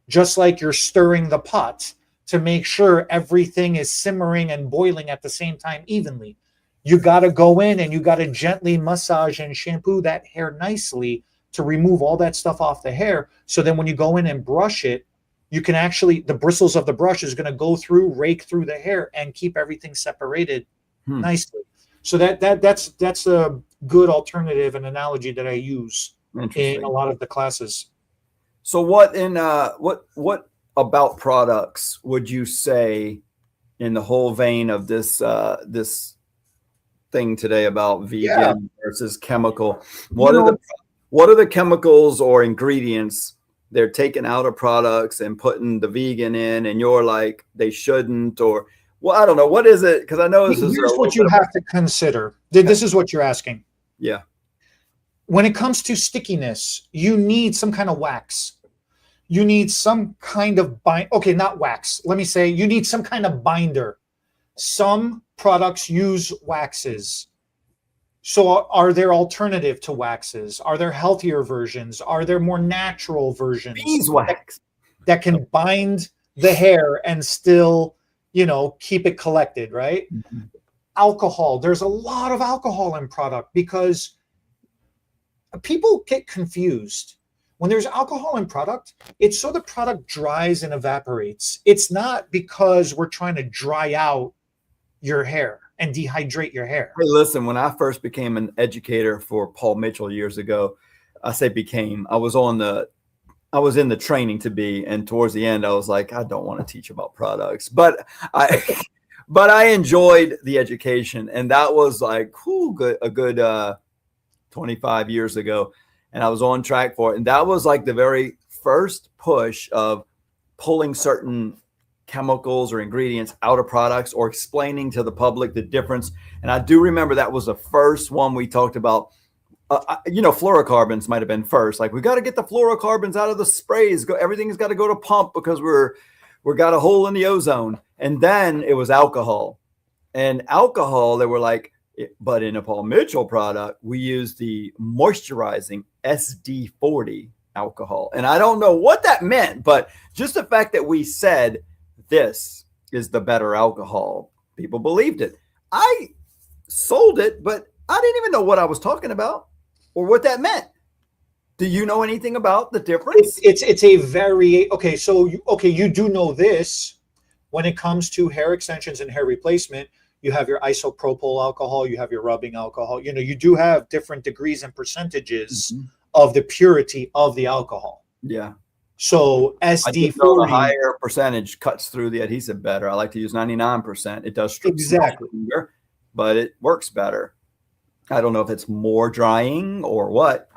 just like you're stirring the pot to make sure everything is simmering and boiling at the same time evenly. You got to go in and you got to gently massage and shampoo that hair nicely to remove all that stuff off the hair. So then when you go in and brush it, you can actually, the bristles of the brush is going to go through, rake through the hair and keep everything separated nicely. So that's a good alternative and analogy that I use in a lot of the classes. So what about products would you say, in the whole vein of this this thing today about vegan versus chemical, what are the chemicals or ingredients they're taking out of products and putting the vegan in, and you're like, they shouldn't? Or, well, I don't know, what is it? Because I know this is what you have to consider. This is what you're asking. Yeah. When it comes to stickiness, you need some kind of wax. You need some kind of not wax. Let me say you need some kind of binder. Some products use waxes. So are there alternative to waxes? Are there healthier versions? Are there more natural versions? Beeswax. That can bind the hair and still, keep it collected, right? Mm-hmm. Alcohol. There's a lot of alcohol in product because people get confused. When there's alcohol in product, it's so the product dries and evaporates. It's not because we're trying to dry out your hair and dehydrate your hair. Hey, listen, when I first became an educator for Paul Mitchell years ago, I say became, I was in the training to be, and towards the end, I was like, I don't want to teach about products, but I enjoyed the education, and that was like a good 25 years ago. And I was on track for it. And that was like the very first push of pulling certain chemicals or ingredients out of products or explaining to the public the difference. And I do remember that was the first one we talked about. Fluorocarbons might have been first. Like, we got to get the fluorocarbons out of the sprays. Everything's got to go to pump because we're got a hole in the ozone. And then it was alcohol. And alcohol, they were like, but in a Paul Mitchell product, we use the moisturizing SD40 alcohol. And I don't know what that meant, but just the fact that we said this is the better alcohol, people believed it. I sold it, but I didn't even know what I was talking about or what that meant. Do you know anything about the difference? It's a very, you do know this. When it comes to hair extensions and hair replacement, you have your isopropyl alcohol, you have your rubbing alcohol. You do have different degrees and percentages of the purity of the alcohol. Yeah. So SD40, the higher percentage cuts through the adhesive better. I like to use 99%. It does strip exactly, longer, but it works better. I don't know if it's more drying or what.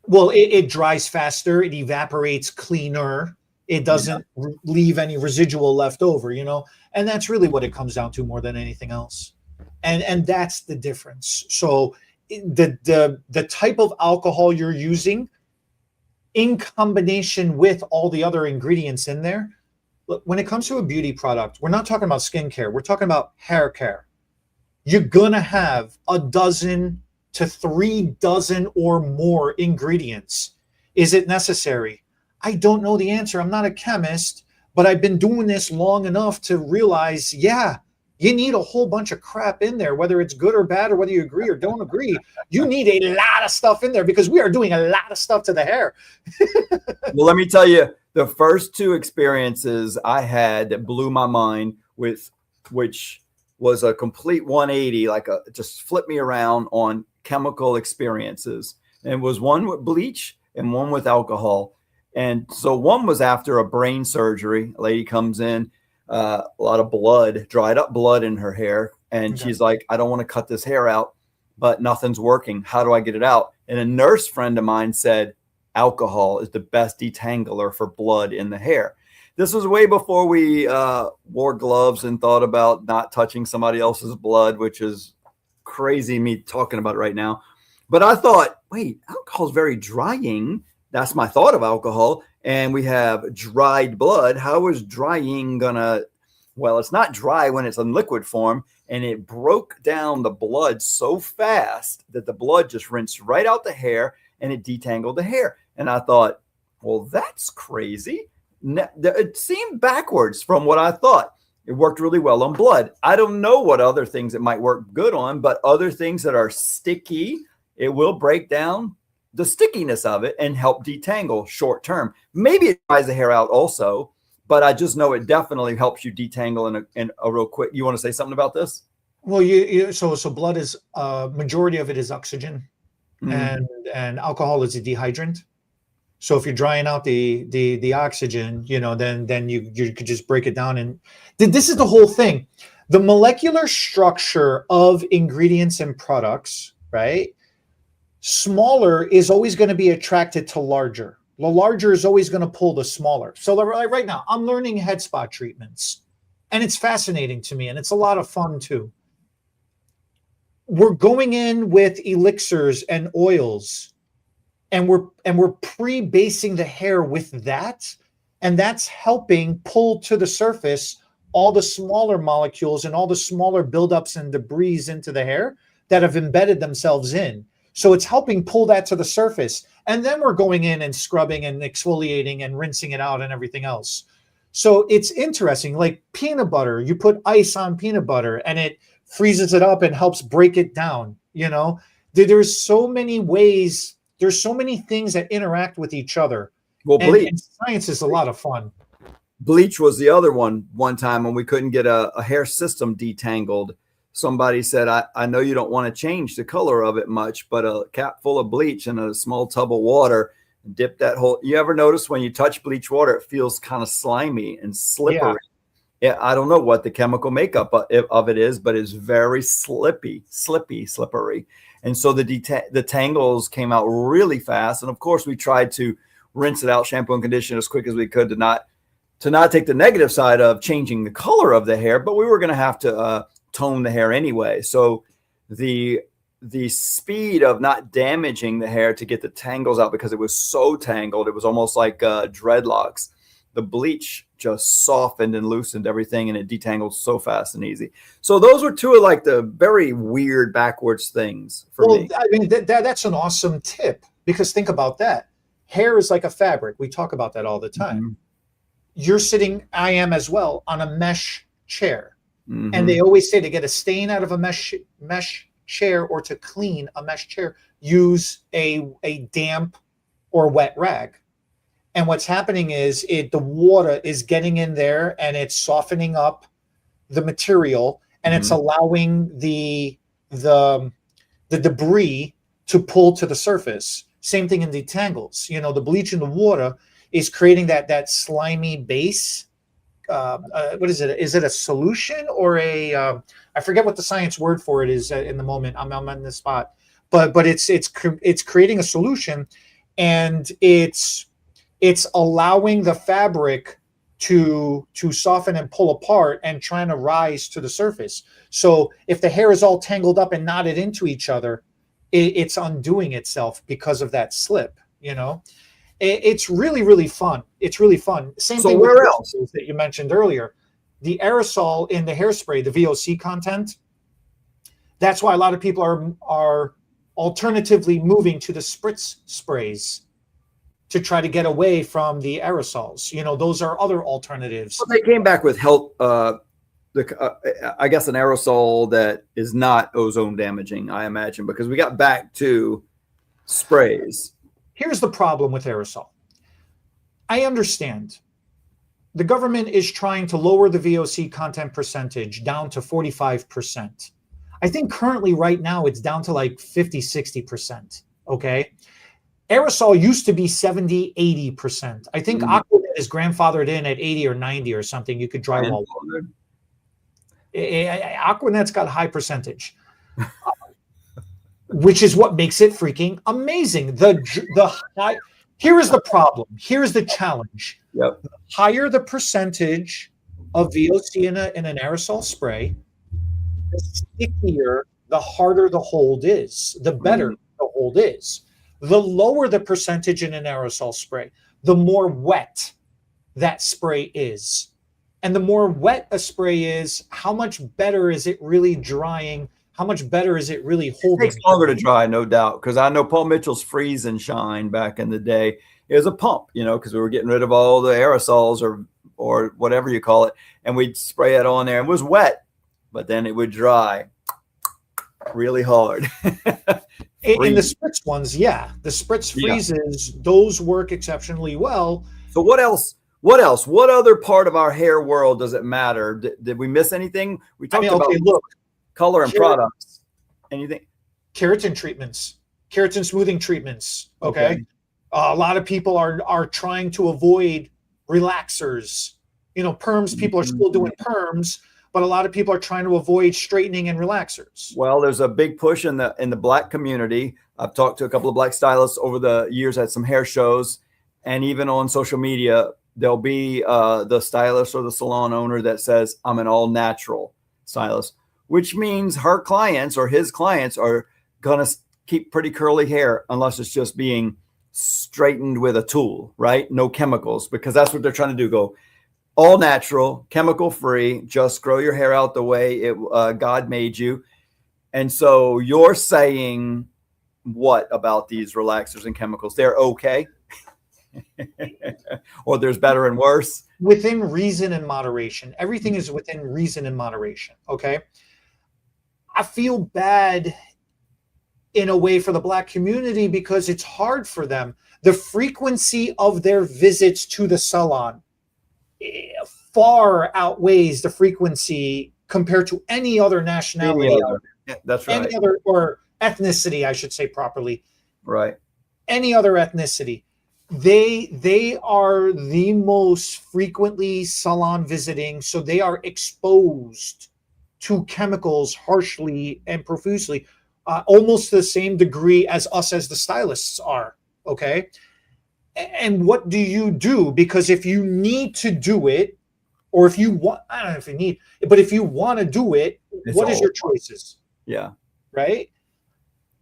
Well, it dries faster. It evaporates cleaner. It doesn't leave any residual left over, and that's really what it comes down to more than anything else. And that's the difference. So the type of alcohol you're using in combination with all the other ingredients in there. Look, when it comes to a beauty product, we're not talking about skincare. We're talking about hair care. You're going to have a dozen to 3 dozen or more ingredients. Is it necessary? I don't know the answer. I'm not a chemist, but I've been doing this long enough to realize, yeah, you need a whole bunch of crap in there, whether it's good or bad, or whether you agree or don't agree. You need a lot of stuff in there because we are doing a lot of stuff to the hair. Well, let me tell you, the first 2 experiences I had that blew my mind with, which was a complete 180, just flipped me around on chemical experiences. And it was one with bleach and one with alcohol. And so one was after a brain surgery. A lady comes in, a lot of blood, dried up blood in her hair. And she's like, I don't want to cut this hair out, but nothing's working. How do I get it out? And a nurse friend of mine said, alcohol is the best detangler for blood in the hair. This was way before we wore gloves and thought about not touching somebody else's blood, which is crazy me talking about it right now. But I thought, wait, alcohol is very drying. That's my thought of alcohol. And we have dried blood. How is drying gonna? Well, it's not dry when it's in liquid form. And it broke down the blood so fast that the blood just rinsed right out the hair and it detangled the hair. And I thought, well, that's crazy. It seemed backwards from what I thought. It worked really well on blood. I don't know what other things it might work good on, but other things that are sticky, it will break down the stickiness of it and help detangle short term. Maybe it dries the hair out also, but I just know it definitely helps you detangle in a real quick. You want to say something about this? Well, so blood is majority of it is oxygen, and alcohol is a dehydrant. So if you're drying out the oxygen, then you could just break it down. And this is the whole thing. The molecular structure of ingredients and products, right? Smaller is always going to be attracted to larger. The larger is always going to pull the smaller. So right now, I'm learning head spa treatments, and it's fascinating to me, and it's a lot of fun too. We're going in with elixirs and oils, and we're pre-basing the hair with that, and that's helping pull to the surface all the smaller molecules and all the smaller buildups and debris into the hair that have embedded themselves in. So it's helping pull that to the surface, and then we're going in and scrubbing and exfoliating and rinsing it out and everything else. So it's interesting, like peanut butter. You put ice on peanut butter, and it freezes it up and helps break it down. There's so many ways. There's so many things that interact with each other. Well, bleach. And science is a lot of fun. Bleach was the other one time when we couldn't get a hair system detangled. Somebody said, I know you don't want to change the color of it much, but a cap full of bleach and a small tub of water, dip that whole. You ever notice when you touch bleach water, it feels kind of slimy and slippery? Yeah, I don't know what the chemical makeup of it is, but it's very slippery. And so the tangles came out really fast. And of course, we tried to rinse it out, shampoo and condition as quick as we could to not take the negative side of changing the color of the hair, but we were going to have to tone the hair anyway. So the speed of not damaging the hair to get the tangles out, because it was so tangled, it was almost like dreadlocks. The bleach just softened and loosened everything, and it detangled so fast and easy. So those were two of like the very weird backwards things for me. I mean, that's an awesome tip, because think about that. Hair is like a fabric. We talk about that all the time. Mm-hmm. You're sitting, I am as well, on a mesh chair. Mm-hmm. And they always say to get a stain out of a mesh chair or to clean a mesh chair, use a damp or wet rag. And what's happening is the water is getting in there and it's softening up the material, and it's allowing the debris to pull to the surface. Same thing in detangles. The bleach in the water is creating that slimy base. What is it? Is it a solution or I forget what the science word for it is in the moment. I'm on the spot, but it's creating a solution, and it's allowing the fabric to soften and pull apart and trying to rise to the surface. So if the hair is all tangled up and knotted into each other, it's undoing itself because of that slip. It's really, really fun. It's really fun. Same So thing with where else? hairsprays that you mentioned earlier. The aerosol in the hairspray, the VOC content, that's why a lot of people are alternatively moving to the spritz sprays to try to get away from the aerosols. Those are other alternatives. Well, they came back with health, I guess an aerosol that is not ozone damaging, I imagine, because we got back to sprays. Here's the problem with aerosol. I understand. The government is trying to lower the VOC content percentage down to 45%. I think currently right now it's down to like 50, 60%. Okay. Aerosol used to be 70, 80%. I think Aquanet is grandfathered in at 80 or 90 or something. You could drywall. Aquanet's got a high percentage, which is what makes it freaking amazing. Here is the problem. Here's the challenge. Yep. The higher the percentage of VOC in an aerosol spray, the stickier, the harder the hold is, the better the hold is. The lower the percentage in an aerosol spray, the more wet that spray is. And the more wet a spray is, how much better is it really drying? How much better is it really holding? It takes longer to dry, no doubt, because I know Paul Mitchell's Freeze and Shine back in the day. It was a pump, because we were getting rid of all the aerosols or whatever you call it, and we'd spray it on there. It was wet, but then it would dry really hard. In the spritz ones, yeah. The spritz freezes, those work exceptionally well. So what else? What other part of our hair world does it matter? Did we miss anything? We talked about color and products. Anything? Keratin treatments, keratin smoothing treatments. Okay. A lot of people are trying to avoid relaxers. Perms, people are still doing perms, but a lot of people are trying to avoid straightening and relaxers. Well, there's a big push in the Black community. I've talked to a couple of Black stylists over the years at some hair shows, and even on social media, there'll be the stylist or the salon owner that says, I'm an all natural stylist, which means her clients or his clients are going to keep pretty curly hair unless it's just being straightened with a tool, right? No chemicals, because that's what they're trying to do. Go all natural, chemical free, just grow your hair out the way God made you. And so you're saying what about these relaxers and chemicals? They're okay. Or there's better and worse? Within reason and moderation. Everything is within reason and moderation. Okay. I feel bad in a way for the Black community because it's hard for them. The frequency of their visits to the salon far outweighs the frequency compared to any other nationality. That's right. Any other, or ethnicity, I should say properly. Right. Any other ethnicity. They are the most frequently salon visiting, so they are exposed to chemicals harshly and profusely, almost to the same degree as us as the stylists are. Okay. And what do you do? Because if you need to do it, or if you want, I don't know if you need, but if you want to do it, what is your choices? Yeah. Right.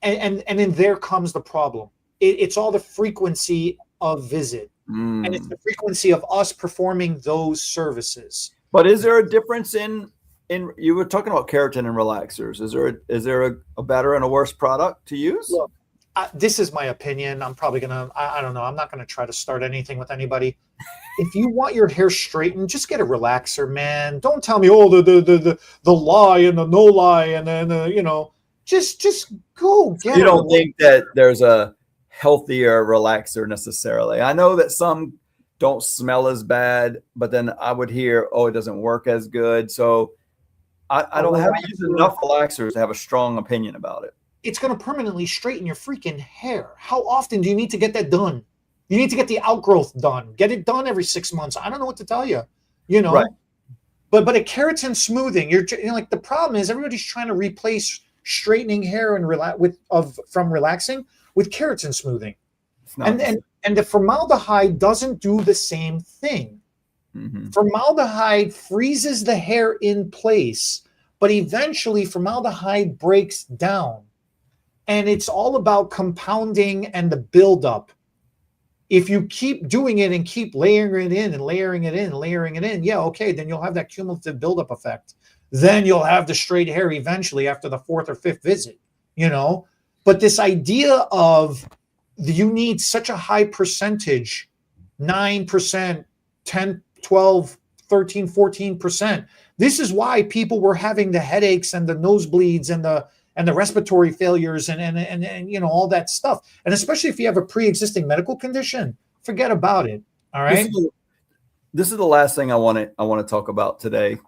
And then there comes the problem. It's all the frequency of visit, and it's the frequency of us performing those services. But is there a difference in you were talking about keratin and relaxers? Is there a better and a worse product to use? Look, this is my opinion. I'm probably gonna, I don't know. I'm not gonna try to start anything with anybody. If you want your hair straightened, just get a relaxer, man. Don't tell me, the lie and the no lie, and then just go get. You don't think that there's a healthier relaxer necessarily? I know that some don't smell as bad, but then I would hear, it doesn't work as good. So I don't have used enough relaxers to have a strong opinion about it. It's going to permanently straighten your freaking hair. How often do you need to get that done? You need to get the outgrowth done. Get it done every 6 months. I don't know what to tell you. Right. But a keratin smoothing, like the problem is everybody's trying to replace straightening hair and from relaxing with keratin smoothing. And the formaldehyde doesn't do the same thing. Mm-hmm. Formaldehyde freezes the hair in place, but eventually formaldehyde breaks down. And it's all about compounding and the buildup. If you keep doing it and keep layering it in and layering it in and layering it in, yeah, okay, then you'll have that cumulative buildup effect. Then you'll have the straight hair eventually after the fourth or fifth visit, you know? But this idea of you need such a high percentage, 9%, 10, 12, 13, 14%. This is why people were having the headaches and the nosebleeds and the respiratory failures and you know, all that stuff. And especially if you have a pre-existing medical condition, forget about it. All right. This is the last thing I want to talk about today,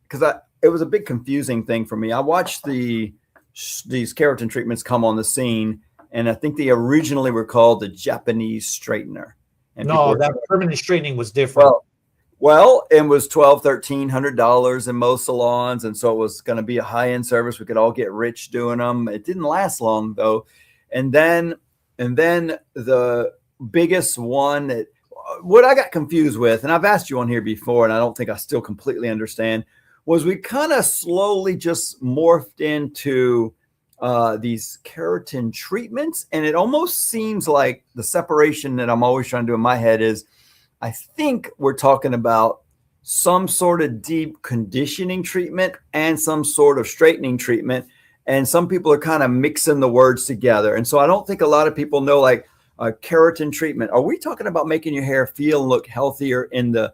because it was a big confusing thing for me. I watched these keratin treatments come on the scene, and I think they originally were called the Japanese straightener. And no, that permanent straightening was different. Well, it was $1,200-$1,300 in most salons, and so it was going to be a high-end service. We could all get rich doing them. It didn't last long though, and then the biggest one that what I got confused with, and I've asked you on here before, and I don't think I still completely understand, was we kind of slowly just morphed into these keratin treatments, and it almost seems like the separation that I'm always trying to do in my head is, I think we're talking about some sort of deep conditioning treatment and some sort of straightening treatment. And some people are kind of mixing the words together. And so I don't think a lot of people know, like a keratin treatment. Are we talking about making your hair feel and look healthier in the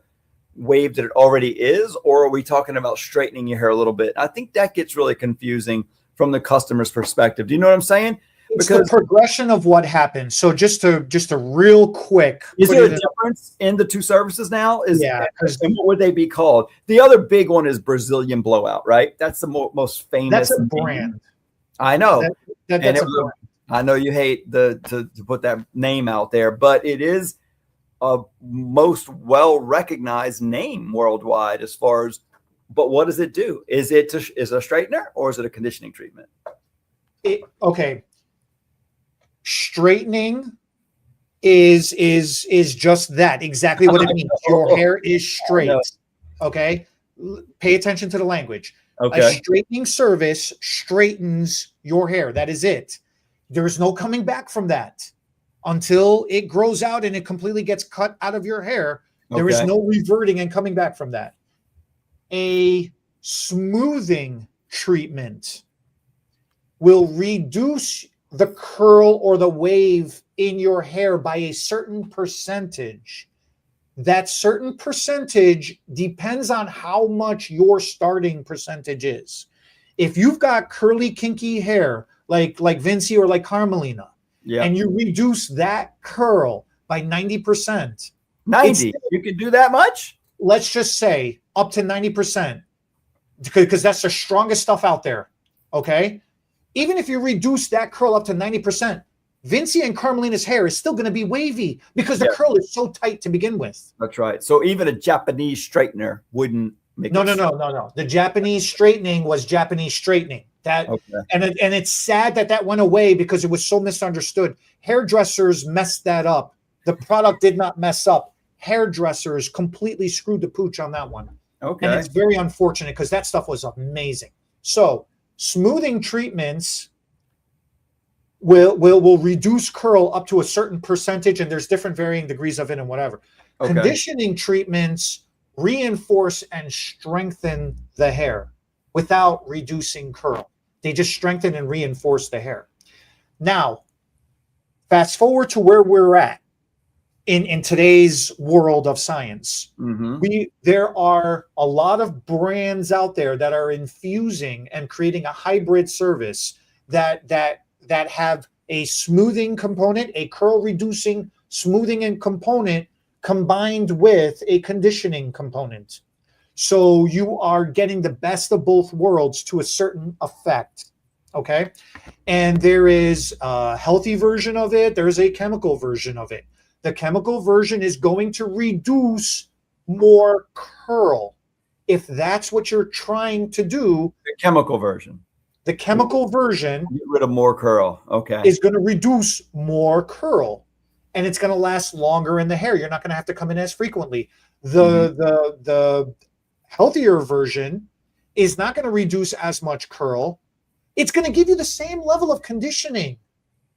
wave that it already is? Or are we talking about straightening your hair a little bit? I think that gets really confusing from the customer's perspective. Do you know what I'm saying? It's the progression of what happens. So just to real quick. Is there a difference in the two services now? Yeah. And what would they be called? The other big one is Brazilian blowout, right? That's the most famous. That's a brand. I know. That's a brand. I know you hate to put that name out there, but it is a most well-recognized name worldwide as far as, but what does it do? Is it a straightener or is it a conditioning treatment? Okay. Straightening is just that, exactly what it means. Your hair is straight. Okay. Pay attention to the language. Okay. A straightening service straightens your hair. That is it. There's no coming back from that until it grows out and it completely gets cut out of your hair. There is no reverting and coming back from that. A smoothing treatment will reduce the curl or the wave in your hair by a certain percentage. That certain percentage depends on how much your starting percentage is. If you've got curly, kinky hair, like Vinci or like Carmelina, and you reduce that curl by 90%. 90? You can do that much? Let's just say up to 90%, because that's the strongest stuff out there, okay? Even if you reduce that curl up to 90%, Vinci and Carmelina's hair is still going to be wavy because the curl is so tight to begin with. That's right. So even a Japanese straightener wouldn't make No. The Japanese straightening was Japanese straightening. And it's sad that went away because it was so misunderstood. Hairdressers messed that up. The product did not mess up. Hairdressers completely screwed the pooch on that one. Okay. And it's very unfortunate because that stuff was amazing. So smoothing treatments will reduce curl up to a certain percentage, and there's different varying degrees of it and whatever. Okay. Conditioning treatments reinforce and strengthen the hair without reducing curl. They just strengthen and reinforce the hair. Now, fast forward to where we're at in today's world of science. Mm-hmm. There are a lot of brands out there that are infusing and creating a hybrid service that have a smoothing component, a curl reducing smoothing and component combined with a conditioning component. So you are getting the best of both worlds to a certain effect. Okay. And there is a healthy version of it. There's a chemical version of it. The chemical version is going to reduce more curl. If that's what you're trying to do. The chemical version. The chemical version. Get rid of more curl. Okay. Is going to reduce more curl. And it's going to last longer in the hair. You're not going to have to come in as frequently. The healthier version is not going to reduce as much curl, It's going to give you the same level of conditioning.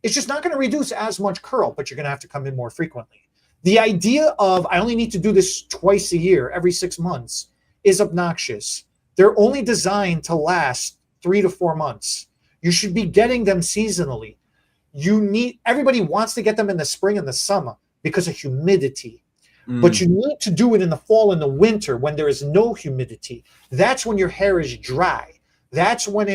It's just not going to reduce as much curl, but you're going to have to come in more frequently. The idea of I only need to do this twice a year, every 6 months, is obnoxious. They're only designed to last 3 to 4 months. You should be getting them seasonally. Everybody wants to get them in the spring and the summer because of humidity. But you need to do it in the fall and the winter when there is no humidity. That's when your hair is dry. That's when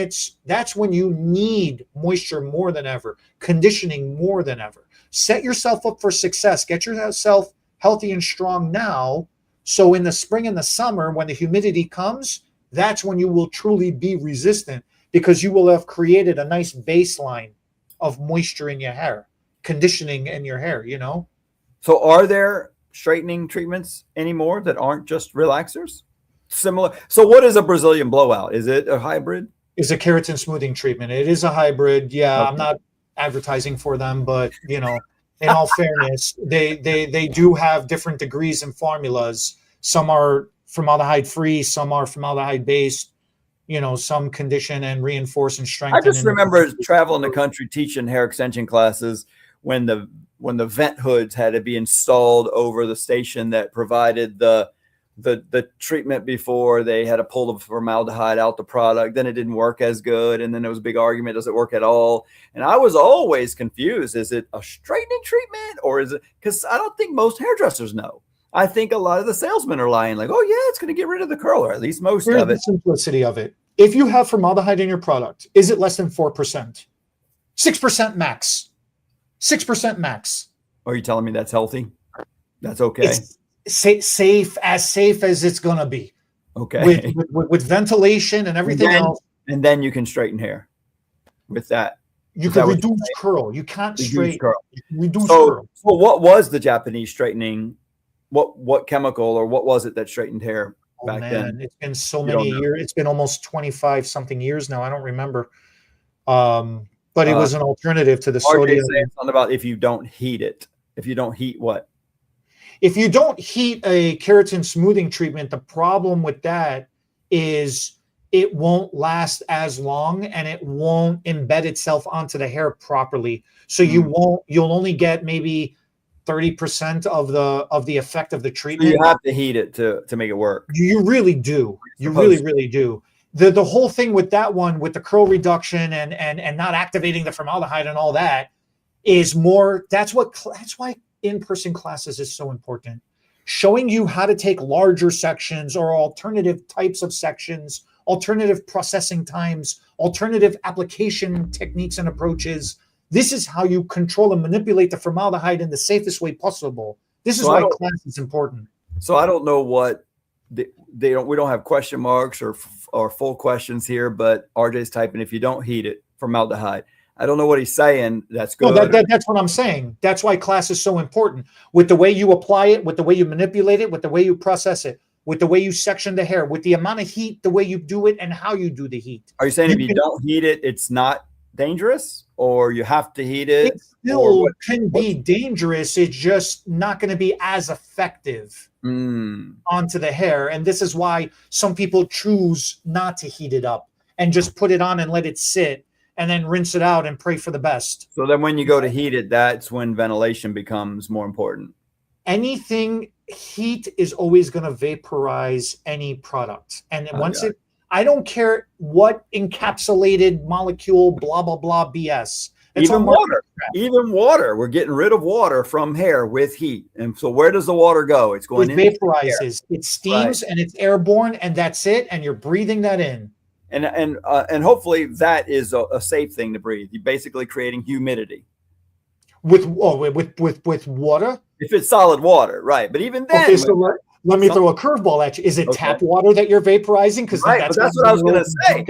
you need moisture more than ever, conditioning more than ever. Set yourself up for success. Get yourself healthy and strong now. So in the spring and the summer, when the humidity comes, that's when you will truly be resistant, because you will have created a nice baseline of moisture in your hair, conditioning in your hair, So are there straightening treatments anymore that aren't just relaxers? Similar. So what is a Brazilian blowout? Is it a hybrid? It's a keratin smoothing treatment. It is a hybrid. Yeah, Okay. I'm not advertising for them, but in all fairness, they do have different degrees and formulas. Some are formaldehyde free, some are formaldehyde based. Some condition and reinforce and strengthen. I just remember traveling the country teaching hair extension classes when the vent hoods had to be installed over the station that provided the treatment before they had to pull the formaldehyde out the product. Then it didn't work as good. And then there was a big argument. Does it work at all? And I was always confused. Is it a straightening treatment, or is it, because I don't think most hairdressers know. I think a lot of the salesmen are lying like, oh yeah, it's going to get rid of the curl, or at least most Here's of it. The simplicity of it. If you have formaldehyde in your product, is it less than 4%? 6% max. 6% max. Are you telling me that's healthy? That's okay. It's safe as it's gonna be. Okay. With ventilation and everything else. And then you can straighten hair with that. You can reduce curl. You can't straighten curl. You can reduce curl. So what was the Japanese straightening? What chemical, or what was it that straightened hair back then? It's been so many years. It's been almost 25 something years now. I don't remember. But it was an alternative to the sodium. Something about if you don't heat it. If you don't heat what? If you don't heat a keratin smoothing treatment, the problem with that is it won't last as long and it won't embed itself onto the hair properly. So you'll only get maybe 30% of the effect of the treatment. So you have to heat it to make it work. You really do. You really do. The whole thing with that one, with the curl reduction and not activating the formaldehyde and all that, is more. That's why in-person classes is so important. Showing you how to take larger sections or alternative types of sections, alternative processing times, alternative application techniques and approaches. This is how you control and manipulate the formaldehyde in the safest way possible. This is why class is important. So I don't know what we don't have question marks or full questions here, but RJ's typing, if you don't heat it, formaldehyde. I don't know what he's saying. That's good. No, that's what I'm saying. That's why class is so important. With the way you apply it, with the way you manipulate it, with the way you process it, with the way you section the hair, with the amount of heat, the way you do it, and how you do the heat. Are you saying if you don't heat it, it's not dangerous, or you have to heat it? It still can be dangerous. It's just not going to be as effective onto the hair. And this is why some people choose not to heat it up and just put it on and let it sit and then rinse it out and pray for the best. So then when you go to heat it, that's when ventilation becomes more important. Anything heat is always going to vaporize any product. And I don't care what encapsulated molecule, blah, blah, blah, BS. That's even water. We're getting rid of water from hair with heat. And so where does the water go? It's going in. It vaporizes. It steams and it's airborne, and that's it. And you're breathing that in. And hopefully that is a safe thing to breathe. You're basically creating humidity. With water? If it's solid water, right. But even then, let me throw a curveball at you. Is it tap water that you're vaporizing? Because that's what I was going to say.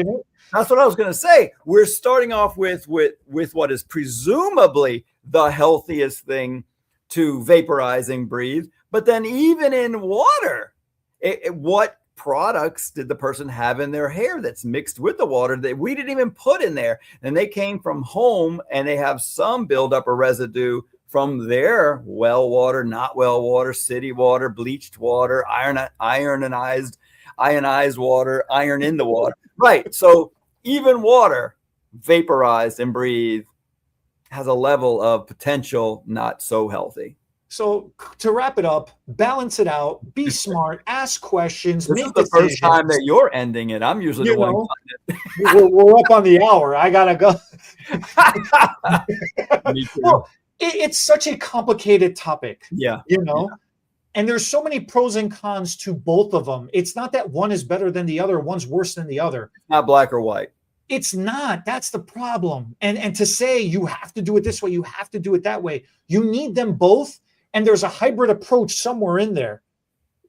That's what I was going to say. We're starting off with what is presumably the healthiest thing to vaporize and breathe. But then even in water, what products did the person have in their hair that's mixed with the water that we didn't even put in there? And they came from home and they have some buildup of residue from their well water, not well water, city water, bleached water, ionized water, iron in the water. Right. So even water vaporized and breathed has a level of potential not so healthy. So to wrap it up, balance it out, be smart, ask questions, This make is the decisions. first time that you're ending it. I'm usually the one. We're up on the hour. I gotta go. Me too. Well, it's such a complicated topic. Yeah. And there's so many pros and cons to both of them. It's not that one is better than the other, one's worse than the other. Not black or white. It's not. That's the problem. And to say you have to do it this way, you have to do it that way. You need them both. And there's a hybrid approach somewhere in there.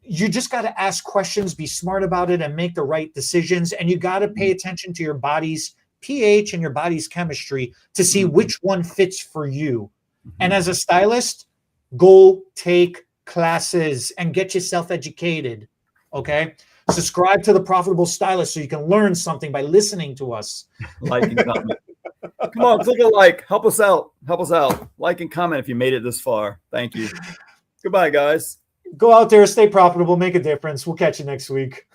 You just got to ask questions, be smart about it, and make the right decisions. And you got to pay attention to your body's pH and your body's chemistry to see which one fits for you. And as a stylist, go take classes and get yourself educated. Okay? Subscribe to the Profitable Stylist so you can learn something by listening to us. Like and comment. Come on, click a like. Help us out. Help us out. Like and comment if you made it this far. Thank you. Goodbye, guys. Go out there, stay profitable, make a difference. We'll catch you next week.